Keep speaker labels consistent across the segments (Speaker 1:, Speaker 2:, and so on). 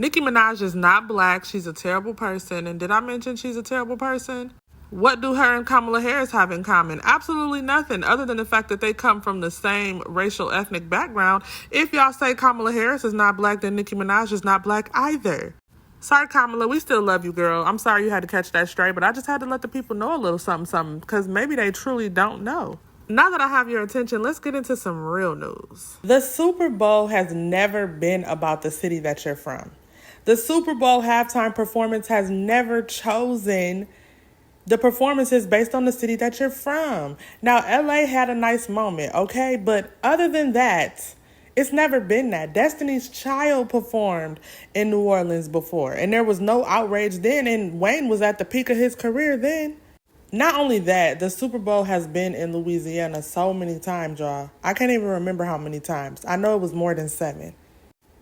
Speaker 1: Nicki Minaj is not black. She's a terrible person. And did I mention she's a terrible person? What do her and Kamala Harris have in common? Absolutely nothing, other than the fact that they come from the same racial ethnic background. If y'all say Kamala Harris is not black, then Nicki Minaj is not black either. Sorry, Kamala, we still love you, girl. I'm sorry you had to catch that straight, but I just had to let the people know a little something, because maybe they truly don't know. Now that I have your attention, let's get into some real news. The Super Bowl has never been about the city that you're from. The Super Bowl halftime performance has never chosen the performances based on the city that you're from. Now, LA had a nice moment, okay? But other than that, it's never been that. Destiny's Child performed in New Orleans before, and there was no outrage then, and Wayne was at the peak of his career then. Not only that, the Super Bowl has been in Louisiana so many times, y'all. I can't even remember how many times. I know it was more than 7.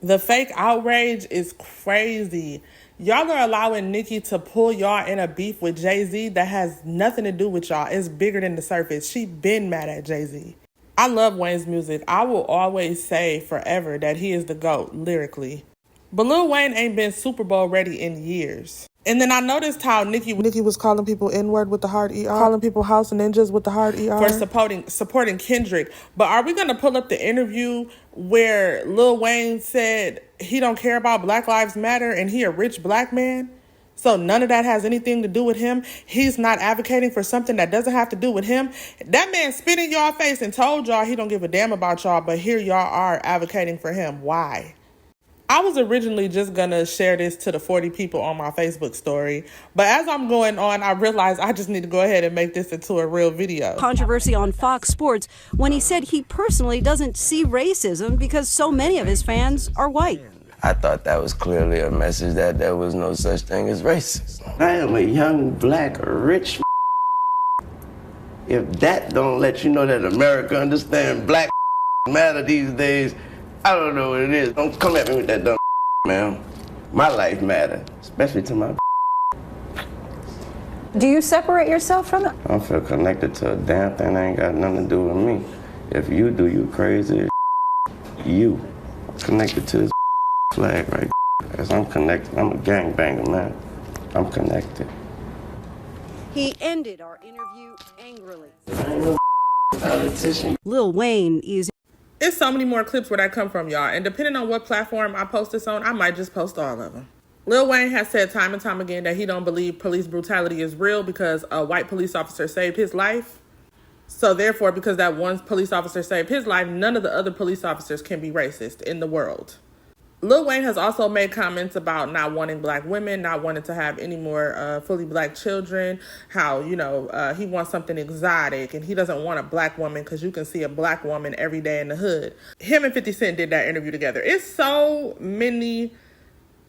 Speaker 1: The fake outrage is crazy. Y'all are allowing Nicki to pull y'all in a beef with Jay-Z that has nothing to do with y'all. It's bigger than the surface. She been mad at Jay-Z. I love Wayne's music. I will always say forever that he is the GOAT lyrically. But Lil Wayne ain't been Super Bowl ready in years. And then I noticed how Nicki was calling people N-word with the hard ER, calling people house ninjas with the hard ER, for supporting Kendrick. But are we going to pull up the interview where Lil Wayne said he don't care about Black Lives Matter and he a rich black man? So none of that has anything to do with him. He's not advocating for something that doesn't have to do with him. That man spit in y'all face and told y'all he don't give a damn about y'all, but here y'all are advocating for him. Why? I was originally just going to share this to the 40 people on my Facebook story, but as I'm going on, I realized I just need to go ahead and make this into a real video.
Speaker 2: Controversy on Fox Sports when he said he personally doesn't see racism because so many of his fans are white.
Speaker 3: I thought that was clearly a message that there was no such thing as racism.
Speaker 4: I am a young, black, rich. If that don't let you know that America understands black matter these days, I don't know what it is. Don't come at me with that dumb man. My life matter, especially to my.
Speaker 5: Do you separate yourself from it?
Speaker 4: I don't feel connected to a damn thing that ain't got nothing to do with me. If you do, you crazy. You connected to this flag right. As I'm connected, I'm a gangbanger, man. I'm connected.
Speaker 2: He ended our interview angrily.
Speaker 4: I ain't no politician.
Speaker 2: Lil Wayne is.
Speaker 1: It's so many more clips where that come from, y'all. And depending on what platform I post this on, I might just post all of them. Lil Wayne has said time and time again that he don't believe police brutality is real because a white police officer saved his life. So therefore, because that one police officer saved his life, none of the other police officers can be racist in the world. Lil Wayne has also made comments about not wanting black women, not wanting to have any more fully black children, how, he wants something exotic and he doesn't want a black woman because you can see a black woman every day in the hood. Him and 50 Cent did that interview together. It's so many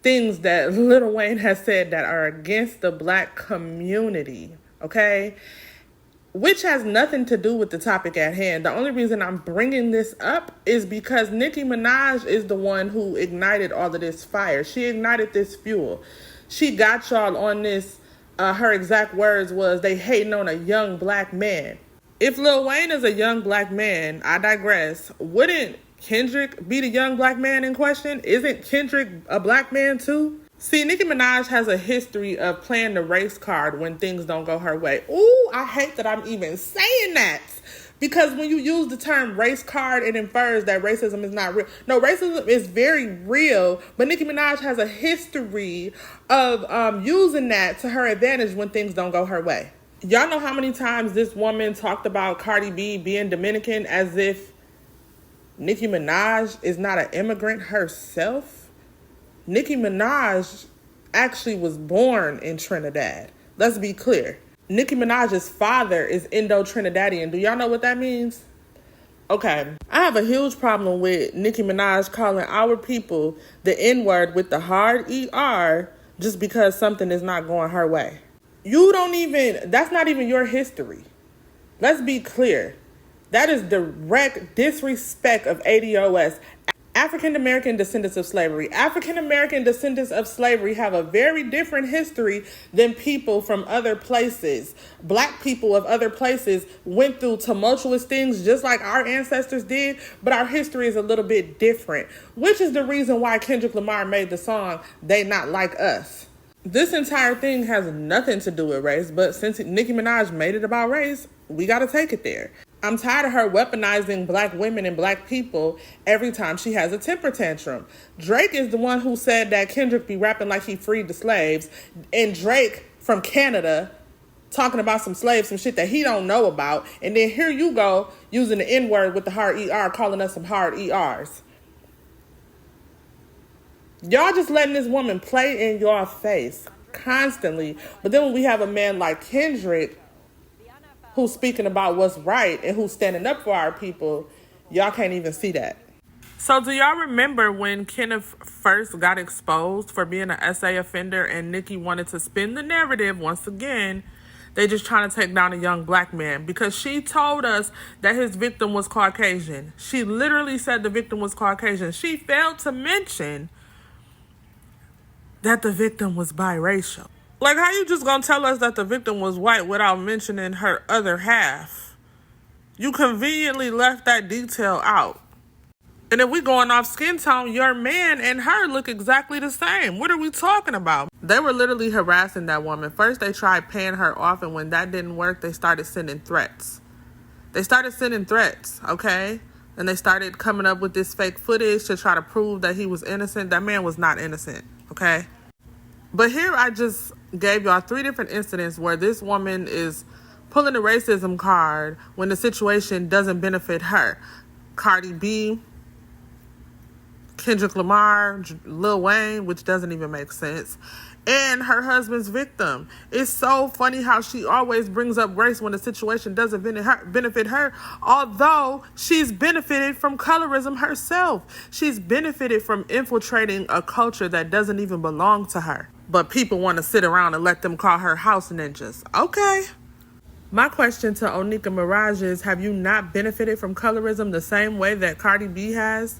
Speaker 1: things that Lil Wayne has said that are against the black community, okay? Which has nothing to do with the topic at hand. The only reason I'm bringing this up is because Nicki Minaj is the one who ignited all of this fire. She ignited this fuel. She got y'all on this. Her exact words was, they hating on a young black man. If Lil Wayne is a young black man, I digress, wouldn't Kendrick be the young black man in question? Isn't Kendrick a black man too? See, Nicki Minaj has a history of playing the race card when things don't go her way. Ooh, I hate that I'm even saying that. Because when you use the term race card, it infers that racism is not real. No, racism is very real, but Nicki Minaj has a history of using that to her advantage when things don't go her way. Y'all know how many times this woman talked about Cardi B being Dominican as if Nicki Minaj is not an immigrant herself? Nicki Minaj actually was born in Trinidad. Let's be clear. Nicki Minaj's father is Indo-Trinidadian. Do y'all know what that means? Okay. I have a huge problem with Nicki Minaj calling our people the N-word with the hard ER just because something is not going her way. That's not even your history. Let's be clear. That is direct disrespect of ADOS. African American descendants of slavery. African American descendants of slavery have a very different history than people from other places. Black people of other places went through tumultuous things just like our ancestors did, but our history is a little bit different, which is the reason why Kendrick Lamar made the song They Not Like Us. This entire thing has nothing to do with race, but since Nicki Minaj made it about race, we gotta take it there. I'm tired of her weaponizing black women and black people every time she has a temper tantrum. Drake is the one who said that Kendrick be rapping like he freed the slaves, and Drake from Canada talking about some slaves, some shit that he don't know about, and then here you go using the N-word with the hard ER, calling us some hard ERs. Y'all just letting this woman play in your face constantly, but then when we have a man like Kendrick who's speaking about what's right and who's standing up for our people, y'all can't even see that. So do y'all remember when Kenneth first got exposed for being an SA offender and Nicki wanted to spin the narrative once again? They just trying to take down a young black man because she told us that his victim was Caucasian. She literally said the victim was Caucasian. She failed to mention that the victim was biracial. Like, how you just gonna tell us that the victim was white without mentioning her other half? You conveniently left that detail out. And if we going off skin tone, your man and her look exactly the same. What are we talking about? They were literally harassing that woman. First, they tried paying her off, and when that didn't work, they started sending threats. Okay? And they started coming up with this fake footage to try to prove that he was innocent. That man was not innocent, okay? But here I just gave y'all 3 different incidents where this woman is pulling the racism card when the situation doesn't benefit her. Cardi B, Kendrick Lamar, Lil Wayne, which doesn't even make sense, and her husband's victim. It's so funny how she always brings up race when the situation doesn't benefit her, although she's benefited from colorism herself. She's benefited from infiltrating a culture that doesn't even belong to her. But people want to sit around and let them call her house ninjas. Okay. My question to Onika Mirage is, have you not benefited from colorism the same way that Cardi B has?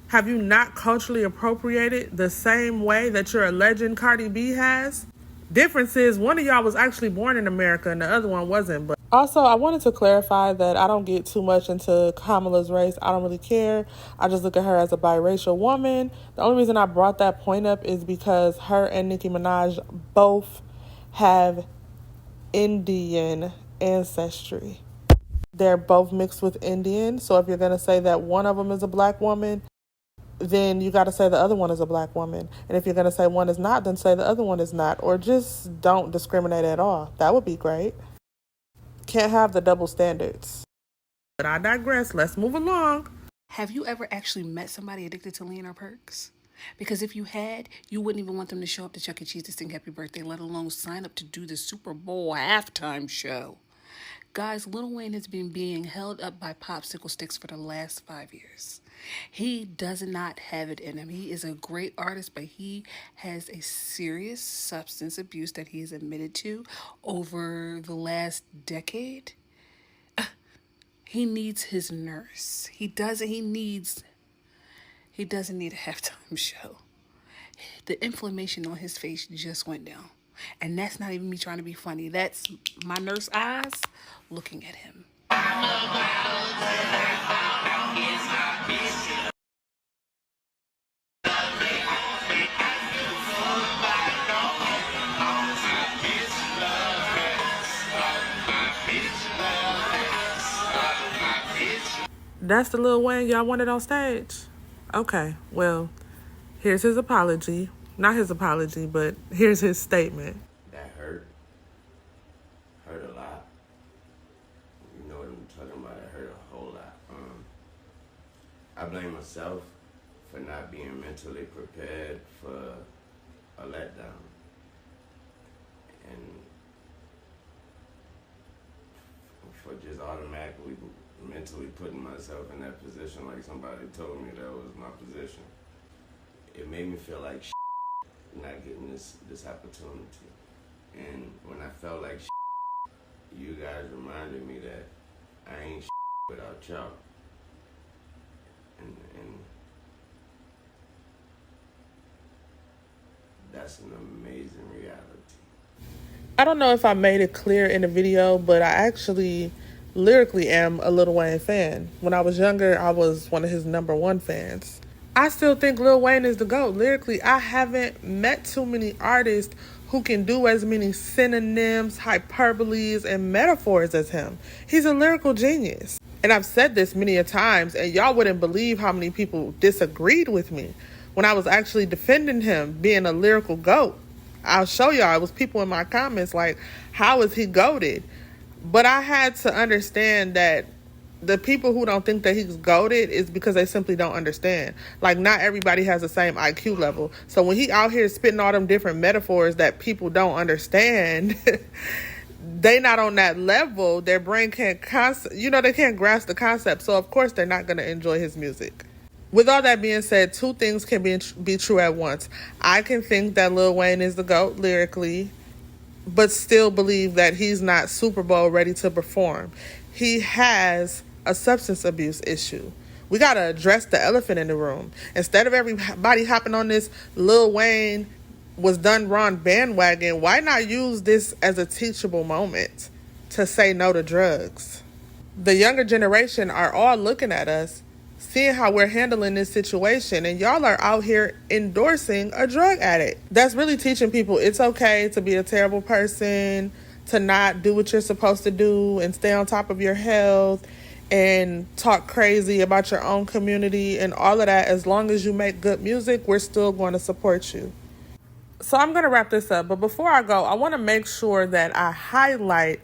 Speaker 1: Have you not culturally appropriated the same way that you're alleging Cardi B has? Difference is one of y'all was actually born in America and the other one wasn't. But also, I wanted to clarify that I don't get too much into Kamala's race. I don't really care. I just look at her as a biracial woman. The only reason I brought that point up is because her and Nicki Minaj both have Indian ancestry. They're both mixed with Indian. So if you're going to say that one of them is a black woman, then you got to say the other one is a black woman. And if you're going to say one is not, then say the other one is not. Or just don't discriminate at all. That would be great. Can't have the double standards. But I digress. Let's move along.
Speaker 6: Have you ever actually met somebody addicted to lean or perks? Because if you had, you wouldn't even want them to show up to Chuck E. Cheese to sing happy birthday, let alone sign up to do the Super Bowl halftime show. Guys, Lil Wayne has been being held up by popsicle sticks for the last 5 years. He does not have it in him. He is a great artist, but he has a serious substance abuse that he has admitted to over the last decade. He needs his nurse. He doesn't need a halftime show. The inflammation on his face just went down. And that's not even me trying to be funny. That's my nurse eyes looking at him.
Speaker 1: That's the Lil Wayne y'all wanted on stage? Okay, well, here's his apology. Not his apology, but here's his statement.
Speaker 4: That hurt. Hurt a lot. You know what I'm talking about? It hurt a whole lot. I blame myself for not being mentally prepared for a letdown. And for just automatically mentally putting myself in that position like somebody told me that was my position. It made me feel like not getting this opportunity. And when I felt like you guys reminded me that I ain't without y'all. And
Speaker 3: That's an amazing reality.
Speaker 1: I don't know if I made it clear in the video, but I actually lyrically am a Lil Wayne fan. When I was younger, I was one of his #1 fans. I still think Lil Wayne is the GOAT. Lyrically, I haven't met too many artists who can do as many synonyms, hyperboles, and metaphors as him. He's a lyrical genius. And I've said this many a times, and y'all wouldn't believe how many people disagreed with me when I was actually defending him being a lyrical GOAT. I'll show y'all. It was people in my comments like, how is he goated? But I had to understand that the people who don't think that he's goated is because they simply don't understand. Like, not everybody has the same IQ level. So when he out here spitting all them different metaphors that people don't understand, they not on that level. Their brain can't they can't grasp the concept. So of course they're not going to enjoy his music. With all that being said, two things can be true at once. I can think that Lil Wayne is the GOAT lyrically, but still believe that he's not Super Bowl ready to perform. He has a substance abuse issue. We got to address the elephant in the room. Instead of everybody hopping on this Lil Wayne was done wrong bandwagon, why not use this as a teachable moment to say no to drugs? The younger generation are all looking at us, seeing how we're handling this situation, and y'all are out here endorsing a drug addict. That's really teaching people it's okay to be a terrible person, to not do what you're supposed to do and stay on top of your health and talk crazy about your own community and all of that. As long as you make good music, we're still going to support you. So I'm going to wrap this up, but before I go, I want to make sure that I highlight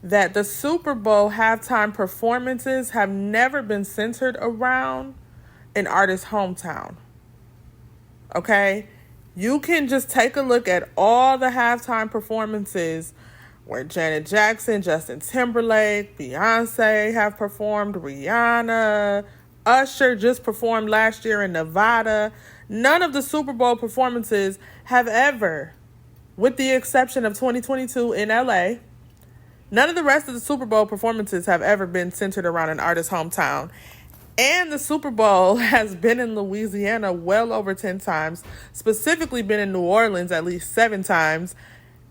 Speaker 1: that the Super Bowl halftime performances have never been centered around an artist's hometown. Okay? You can just take a look at all the halftime performances where Janet Jackson, Justin Timberlake, Beyonce have performed, Rihanna, Usher just performed last year in Nevada. None of the Super Bowl performances have ever, with the exception of 2022 in LA, none of the rest of the Super Bowl performances have ever been centered around an artist's hometown. And the Super Bowl has been in Louisiana well over 10 times, specifically been in New Orleans at least 7 times.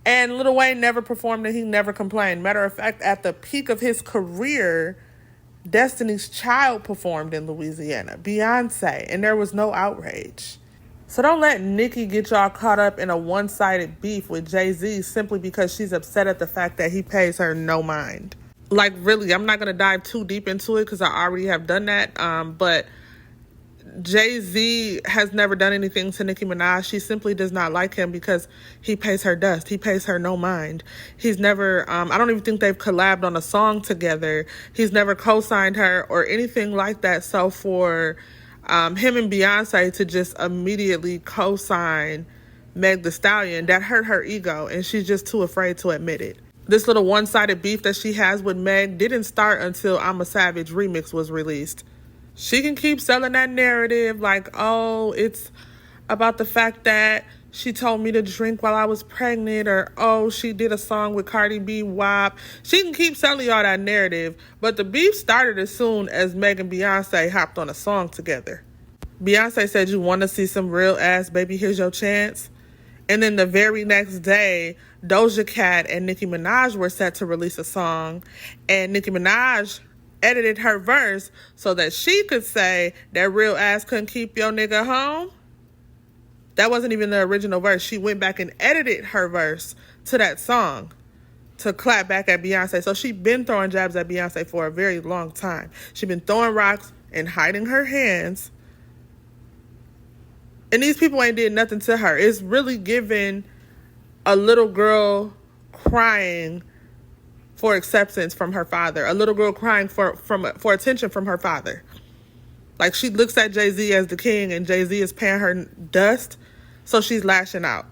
Speaker 1: And Lil Wayne never performed and he never complained. Matter of fact, at the peak of his career, Destiny's Child performed in Louisiana, Beyonce, and there was no outrage. So don't let Nicki get y'all caught up in a one-sided beef with Jay-Z simply because she's upset at the fact that he pays her no mind. Like, really, I'm not going to dive too deep into it because I already have done that. But Jay-Z has never done anything to Nicki Minaj. She simply does not like him because he pays her dust. He pays her no mind. He's never, I don't even think they've collabed on a song together. He's never co-signed her or anything like that. So for him and Beyonce to just immediately co-sign Meg Thee Stallion, that hurt her ego, and she's just too afraid to admit it. This little one-sided beef that she has with Meg didn't start until I'm a Savage remix was released. She can keep selling that narrative like, oh, it's about the fact that she told me to drink while I was pregnant, or, oh, she did a song with Cardi B, WAP. She can keep selling y'all that narrative, but the beef started as soon as Meg and Beyonce hopped on a song together. Beyonce said, you want to see some real ass, baby, here's your chance. And then the very next day, Doja Cat and Nicki Minaj were set to release a song, and Nicki Minaj edited her verse so that she could say that real ass couldn't keep your nigga home. That wasn't even the original verse. She went back and edited her verse to that song to clap back at Beyonce. So she been throwing jabs at Beyonce for a very long time. She been throwing rocks and hiding her hands. And these people ain't did nothing to her. It's really giving a little girl crying for acceptance from her father. A little girl crying for attention from her father. Like, she looks at Jay-Z as the king and Jay-Z is paying her dust, so she's lashing out.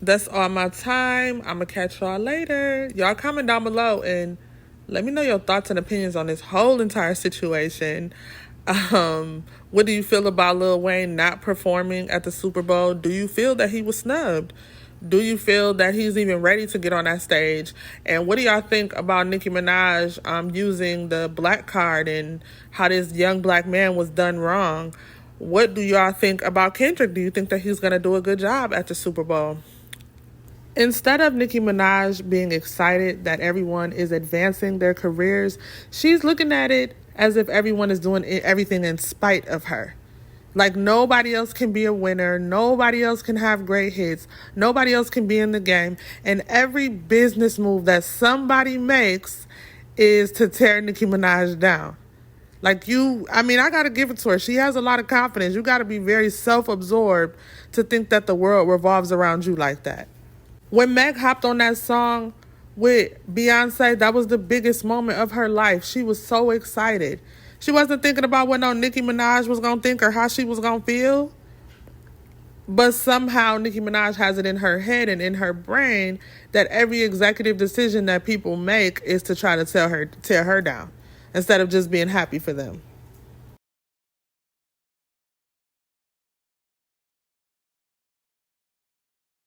Speaker 1: That's all my time. I'm going to catch y'all later. Y'all comment down below and let me know your thoughts and opinions on this whole entire situation. What do you feel about Lil Wayne not performing at the Super Bowl? Do you feel that he was snubbed? Do you feel that he's even ready to get on that stage? And what do y'all think about Nicki Minaj using the black card and how this young black man was done wrong? What do y'all think about Kendrick? Do you think that he's going to do a good job at the Super Bowl? Instead of Nicki Minaj being excited that everyone is advancing their careers, she's looking at it as if everyone is doing everything in spite of her. Like, nobody else can be a winner. Nobody else can have great hits. Nobody else can be in the game. And every business move that somebody makes is to tear Nicki Minaj down. Like, I got to give it to her. She has a lot of confidence. You got to be very self-absorbed to think that the world revolves around you like that. When Meg hopped on that song with Beyonce, that was the biggest moment of her life. She was so excited. She wasn't thinking about what Nicki Minaj was going to think or how she was going to feel. But somehow Nicki Minaj has it in her head and in her brain that every executive decision that people make is to try to tear her down instead of just being happy for them.